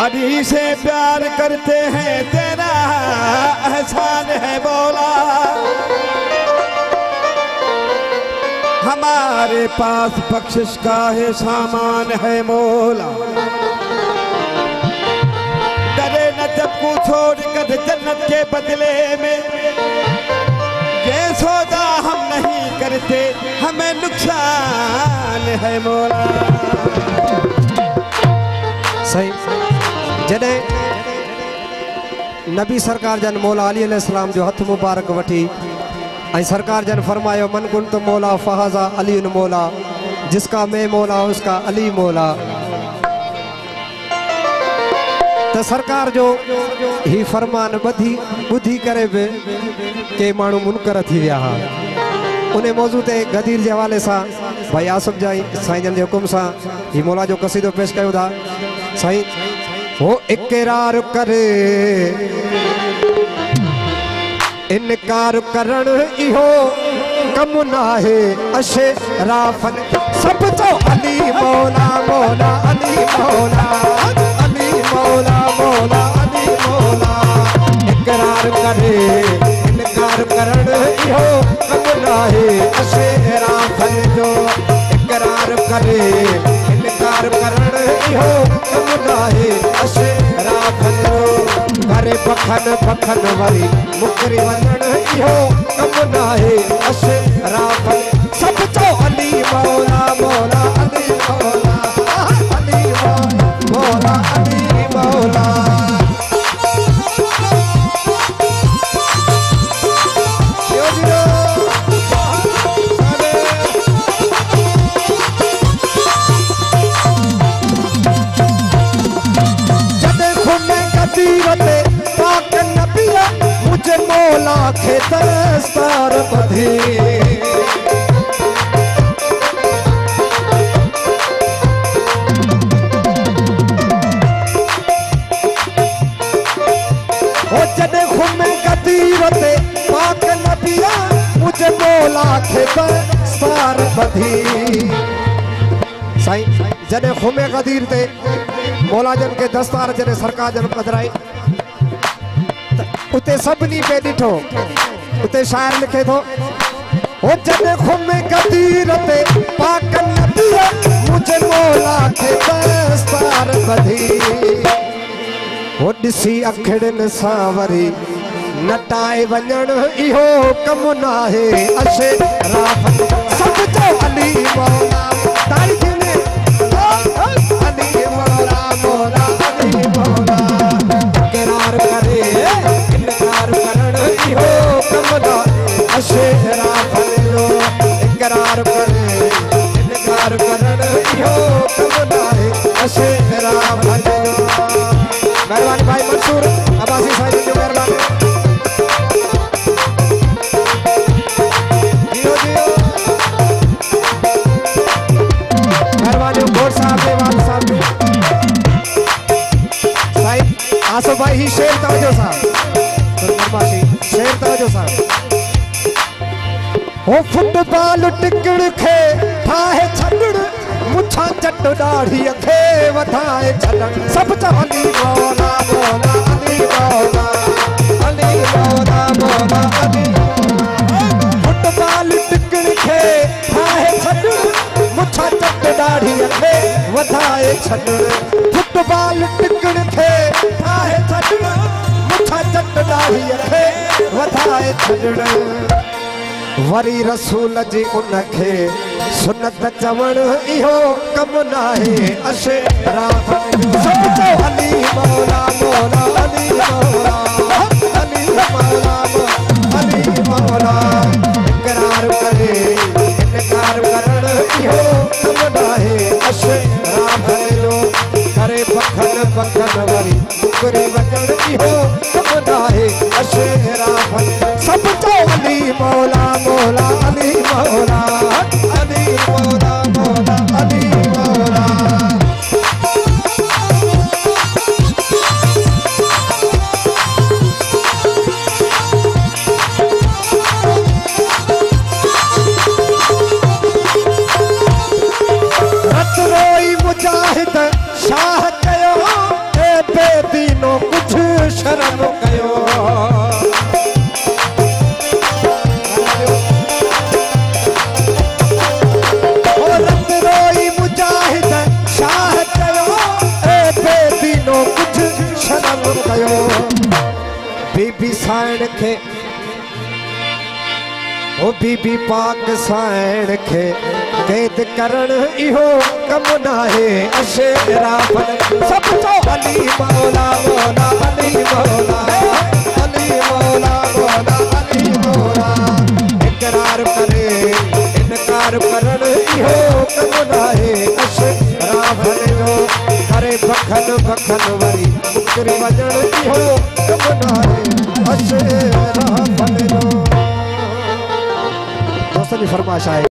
अली से प्यार करते हैं, तेरा एहसान है मौला। हमारे पास बख्शिश का है सामान है मौला। डरे न जब को छोड़कर जन्नत के बदले में, ये सौदा हम नहीं करते, हमें नुकसान है मौला। सही जॾहिं नबी सरकार जन मौला अली अलैहिस्सलाम जो हथ मुबारक वठी ऐं सरकार जन फरमायो मन कुन तो मौला फहाजा अली मौला, जिसका मैं मौला उसका अली मौला। तो सरकार जो ही फरमान बुधी करे बि के माण्हू मुनकर थी विया हा। उन मौजू ते गदीर के हवाले से भाई आसफ जाई साईं जन के हुकुम से ही मौला जो कसीदो पेश कयो था। साईं वो इकरार करे इनकार करण इहो कम ना है अशराफन, सब तो अली मौला मौला अली मौला अली मौला मौला अली मौला। इकरार करे इनकार करण इहो कम ना है अशराफन जो, इकरार करे इनकार करण इहो कम ना है अशराफन जो। करे बखन बखन वरी मुकरी वञण इहो कम ना है अशराफन, सब तो अली मौला मौला अली मौला अली मौला मौला अली मौला। पाक नबिया मुझे मौला के दस्तार बधी, ओ जदे खुमे गदीरते पाक नबिया मुझे मौला के दस्तार बधी। साईं जदे खुमे गदीर ते मौला जन के दस्तार जने सरकार जन पधराई उते सबनी पे दिठो, उते शायर लिखे थो ओ जने खुमे गदीर ते पाक नबिया मुझे मौला के दस्तार बधी। ओ दिसी अखड़न सावरी नटाए वञण इहो कम ना है अशराफन, सब तो अली मौला तारीख में अली मौला मौला अली मौला। इकरार करे इनकार करण इहो कम ना अशराफन जो, इकरार करे इनकार करण इहो कम ना अशराफन जो। मेहरबानी भाई मंसूर अब्बासी साहिब जो मेहरबानी जियो जियो। मेहरबानी घोड़ साहब देवान साहब साहिब आसफ भाई ही शेर तवज्जो साहब शेर तवज्जो साहब। हो फुटबॉल टिकड़ खे ठाहे छड़ड़ मुछा चट दाढ़ी खे वधाए छड़ड़, सब अली मौला मौला अली मौला अली मौला मौला अली। फुटबॉल टिकड़ खे ठाहे छड़ड़ मुछा चट दाढ़ी खे वधाए छड़ड़, फुटबॉल टिकड़ खे ठाहे छड़ड़ मुछा चट दाढ़ी खे वधाए छड़ड़। वरी रसूल जी उनखे सुनत चवण इहो कम ना है अशराफन, सब तो अली मौला मौला अली मौला अली मौला अली मौला। इकरार करे इनकार करण इहो कम ना है अशराफन जो, करे बखन बखन वरी मुकरी वञण इहो कम ना है अशराफन, सब तो अली मौला मौला अली मौला अली मौला मौला अली मौला। रत रोई मुजाहिद शाह कयो ए खे ओ बीबी पाक साइण खे कैद करण इहो कम नाहे अशराफन सब चो अली मौला मौला अली मौला अली मौला मौला अली मौला इकरार करे इनकार करण इहो कम नाहे अशराफन जो करे बखन बखन वरी मुकरी वजण इहो कम नाहे अशराफन जो दोस्तों की फरमाइश है।